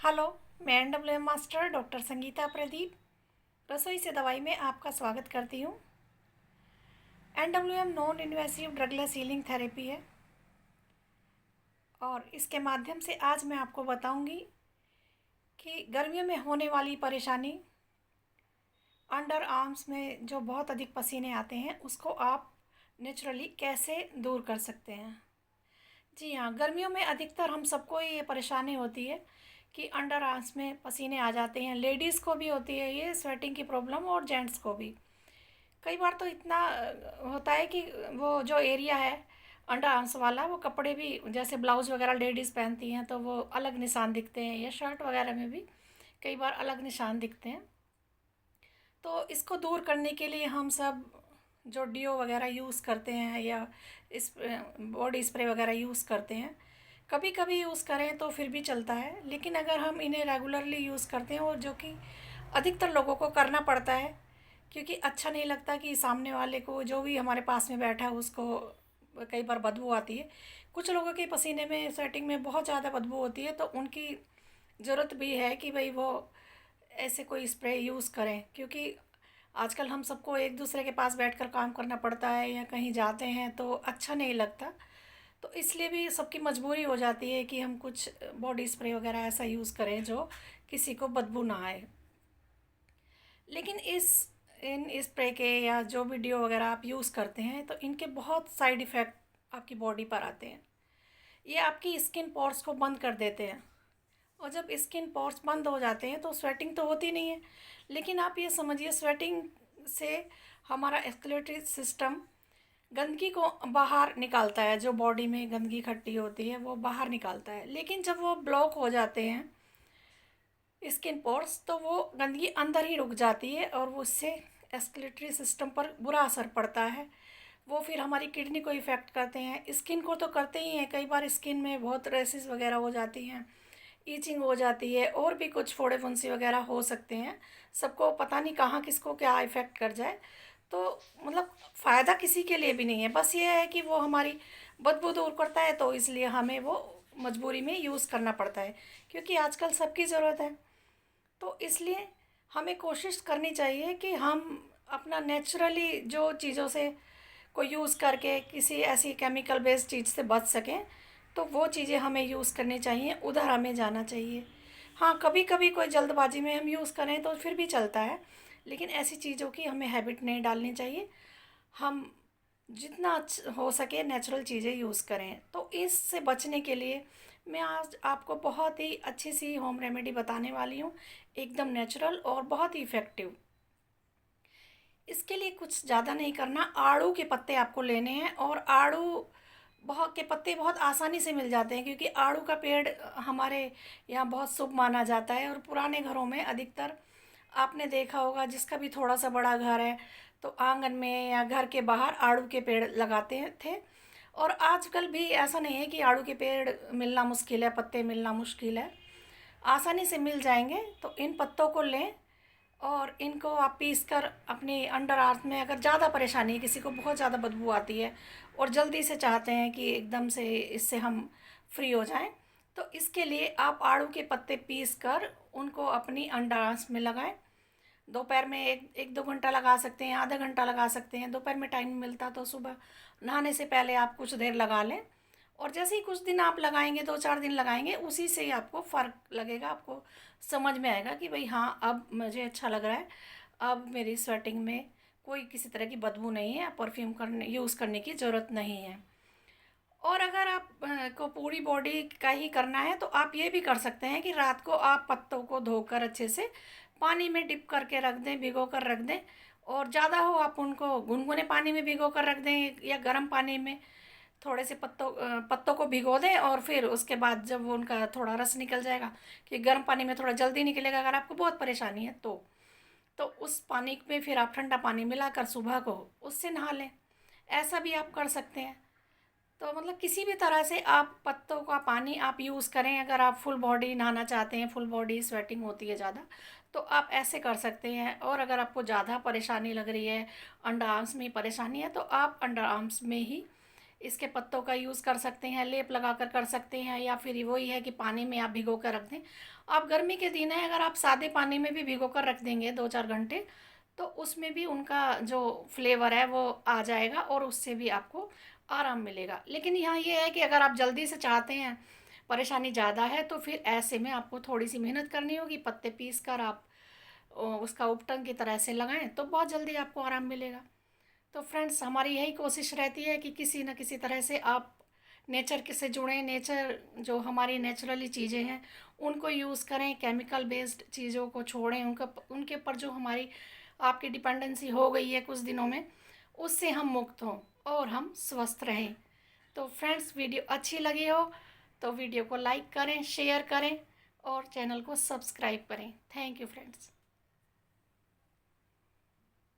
Hello. मैं NWM master doctor Sangeeta Pradeep रसोई से दवाई में आपका स्वागत करती हूँ। NWM non invasive drugless healing therapy है और इसके माध्यम से आज मैं आपको बताऊंगी कि गर्मियों में होने वाली परेशानी, अंडर आर्म्स में जो बहुत अधिक पसीने आते हैं, उसको आप नेचुरली कैसे दूर कर सकते हैं। जी हाँ, गर्मियों में अधिकतर हम सबको ये परेशानी होती है कि अंडर आर्म्स में पसीने आ जाते हैं। लेडीज़ को भी होती है ये स्वेटिंग की प्रॉब्लम, और जेंट्स को भी। कई बार तो इतना होता है कि वो जो एरिया है अंडर आर्म्स वाला, वो कपड़े भी जैसे ब्लाउज वगैरह लेडीज़ पहनती हैं तो वो अलग निशान दिखते हैं, या शर्ट वगैरह में भी कई बार अलग निशान दिखते हैं। तो इसको दूर करने के लिए हम सब जो डीओ वगैरह यूज़ करते हैं या इस बॉडी स्प्रे वगैरह यूज़ करते हैं, कभी कभी यूज़ करें तो फिर भी चलता है। लेकिन अगर हम इन्हें रेगुलरली यूज़ करते हैं, और जो कि अधिकतर लोगों को करना पड़ता है, क्योंकि अच्छा नहीं लगता कि सामने वाले को, जो भी हमारे पास में बैठा है, उसको कई बार बदबू आती है। कुछ लोगों के पसीने में, स्वेटिंग में बहुत ज़्यादा बदबू होती है, तो उनकी ज़रूरत भी है कि भाई वो ऐसे कोई स्प्रे यूज़ करें, क्योंकि आजकल हम सबको एक दूसरे के पास बैठकर काम करना पड़ता है या कहीं जाते हैं तो अच्छा नहीं लगता। तो इसलिए भी सबकी मजबूरी हो जाती है कि हम कुछ बॉडी स्प्रे वगैरह ऐसा यूज़ करें जो किसी को बदबू ना आए। लेकिन इन स्प्रे के या जो भी डीओ वगैरह आप यूज़ करते हैं, तो इनके बहुत साइड इफ़ेक्ट आपकी बॉडी पर आते हैं। ये आपकी स्किन पोर्स को बंद कर देते हैं, और जब स्किन पोर्स बंद हो जाते हैं तो स्वेटिंग तो होती नहीं है। लेकिन आप ये समझिए, स्वेटिंग से हमारा एक्सक्रीटरी सिस्टम गंदगी को बाहर निकालता है। जो बॉडी में गंदगी इकट्ठी होती है वो बाहर निकालता है। लेकिन जब वो ब्लॉक हो जाते हैं स्किन पोर्स, तो वो गंदगी अंदर ही रुक जाती है, और वो उससे एक्सक्रीटरी सिस्टम पर बुरा असर पड़ता है। वो फिर हमारी किडनी को इफ़ेक्ट करते हैं, स्किन को तो करते ही हैं। कई बार स्किन में बहुत रैसेस वगैरह हो जाती हैं, ईचिंग हो जाती है, और भी कुछ फोड़े फुंसी वगैरह हो सकते हैं। सबको पता नहीं कहाँ किसको क्या इफ़ेक्ट कर जाए। तो मतलब फ़ायदा किसी के लिए भी नहीं है। बस ये है कि वो हमारी बदबू दूर करता है, तो इसलिए हमें वो मजबूरी में यूज़ करना पड़ता है, क्योंकि आजकल सबकी ज़रूरत है। तो इसलिए हमें कोशिश करनी चाहिए कि हम अपना नेचुरली जो चीज़ों से को यूज़ करके किसी ऐसी केमिकल बेस्ड चीज़ से बच सकें, तो वो चीज़ें हमें यूज़ करनी चाहिए, उधर हमें जाना चाहिए। हाँ, कभी कभी कोई जल्दबाजी में हम यूज़ करें तो फिर भी चलता है, लेकिन ऐसी चीज़ों की हमें हैबिट नहीं डालनी चाहिए। हम जितना हो सके नेचुरल चीज़ें यूज़ करें। तो इससे बचने के लिए मैं आज आपको बहुत ही अच्छी सी होम रेमेडी बताने वाली हूँ, एकदम नेचुरल और बहुत ही इफ़ेक्टिव। इसके लिए कुछ ज़्यादा नहीं करना। आड़ू के पत्ते आपको लेने हैं, और आड़ू बहुत के पत्ते बहुत आसानी से मिल जाते हैं, क्योंकि आड़ू का पेड़ हमारे यहाँ बहुत शुभ माना जाता है। और पुराने घरों में अधिकतर आपने देखा होगा, जिसका भी थोड़ा सा बड़ा घर है, तो आंगन में या घर के बाहर आड़ू के पेड़ लगाते थे। और आजकल भी ऐसा नहीं है कि आड़ू के पेड़ मिलना मुश्किल है, पत्ते मिलना मुश्किल है, आसानी से मिल जाएंगे। तो इन पत्तों को लें, और इनको आप पीस कर अपनी अंडर आर्म में, अगर ज़्यादा परेशानी है, किसी को बहुत ज़्यादा बदबू आती है और जल्दी से चाहते हैं कि एकदम से इससे हम फ्री हो जाएं, तो इसके लिए आप आड़ू के पत्ते पीस कर उनको अपनी अंडर आर्म्स में लगाएं। दोपहर में एक एक 2 घंटा लगा सकते हैं, आधा घंटा लगा सकते हैं। दोपहर में टाइम मिलता तो सुबह नहाने से पहले आप कुछ देर लगा लें, और जैसे ही कुछ दिन आप लगाएंगे, 2-4 दिन लगाएंगे, उसी से ही आपको फ़र्क लगेगा। आपको समझ में आएगा कि भाई हाँ, अब मुझे अच्छा लग रहा है, अब मेरी स्वेटिंग में कोई किसी तरह की बदबू नहीं है, परफ्यूम करने यूज़ करने की ज़रूरत नहीं है। और अगर आप को पूरी बॉडी का ही करना है, तो आप ये भी कर सकते हैं कि रात को आप पत्तों को धोकर अच्छे से पानी में डिप करके रख दें, भिगो कर रख दें। और ज़्यादा हो आप उनको गुनगुने पानी में भिगो कर रख दें, या गर्म पानी में थोड़े से पत्तों को भिगो दें, और फिर उसके बाद जब वो उनका थोड़ा रस निकल जाएगा, कि गर्म पानी में थोड़ा जल्दी निकलेगा अगर आपको बहुत परेशानी है तो उस पानी में फिर आप ठंडा पानी मिलाकर सुबह को उससे नहा लें। ऐसा भी आप कर सकते हैं। तो मतलब किसी भी तरह से आप पत्तों का पानी आप यूज़ करें। अगर आप फुल बॉडी नहाना चाहते हैं, फुल बॉडी स्वेटिंग होती है ज़्यादा, तो आप ऐसे कर सकते हैं। और अगर आपको ज़्यादा परेशानी लग रही है, अंडर आर्म्स में परेशानी है, तो आप अंडर आर्म्स में ही इसके पत्तों का यूज़ कर सकते हैं, लेप लगा कर सकते हैं, या फिर वही है कि पानी में आप भिगो कर रख दें। आप गर्मी के दिन है, अगर आप सादे पानी में भी भिगो कर रख देंगे 2-4 घंटे, तो उसमें भी उनका जो फ्लेवर है वो आ जाएगा और उससे भी आपको आराम मिलेगा। लेकिन यहाँ ये है कि अगर आप जल्दी से चाहते हैं, परेशानी ज़्यादा है, तो फिर ऐसे में आपको थोड़ी सी मेहनत करनी होगी। पत्ते पीस कर आप उसका उपटन की तरह से लगाएं तो बहुत जल्दी आपको आराम मिलेगा। तो फ्रेंड्स, हमारी यही कोशिश रहती है कि किसी न किसी तरह से आप नेचर के से जुड़ें। नेचर जो हमारी नेचुरली चीज़ें हैं उनको यूज़ करें, केमिकल बेस्ड चीज़ों को छोड़ें। उनका उनके ऊपर जो हमारी आपकी डिपेंडेंसी हो गई है कुछ दिनों में, उससे हम मुक्त हों और हम स्वस्थ रहें। तो फ्रेंड्स, वीडियो अच्छी लगी हो तो वीडियो को लाइक करें, शेयर करें और चैनल को सब्सक्राइब करें। Thank you friends.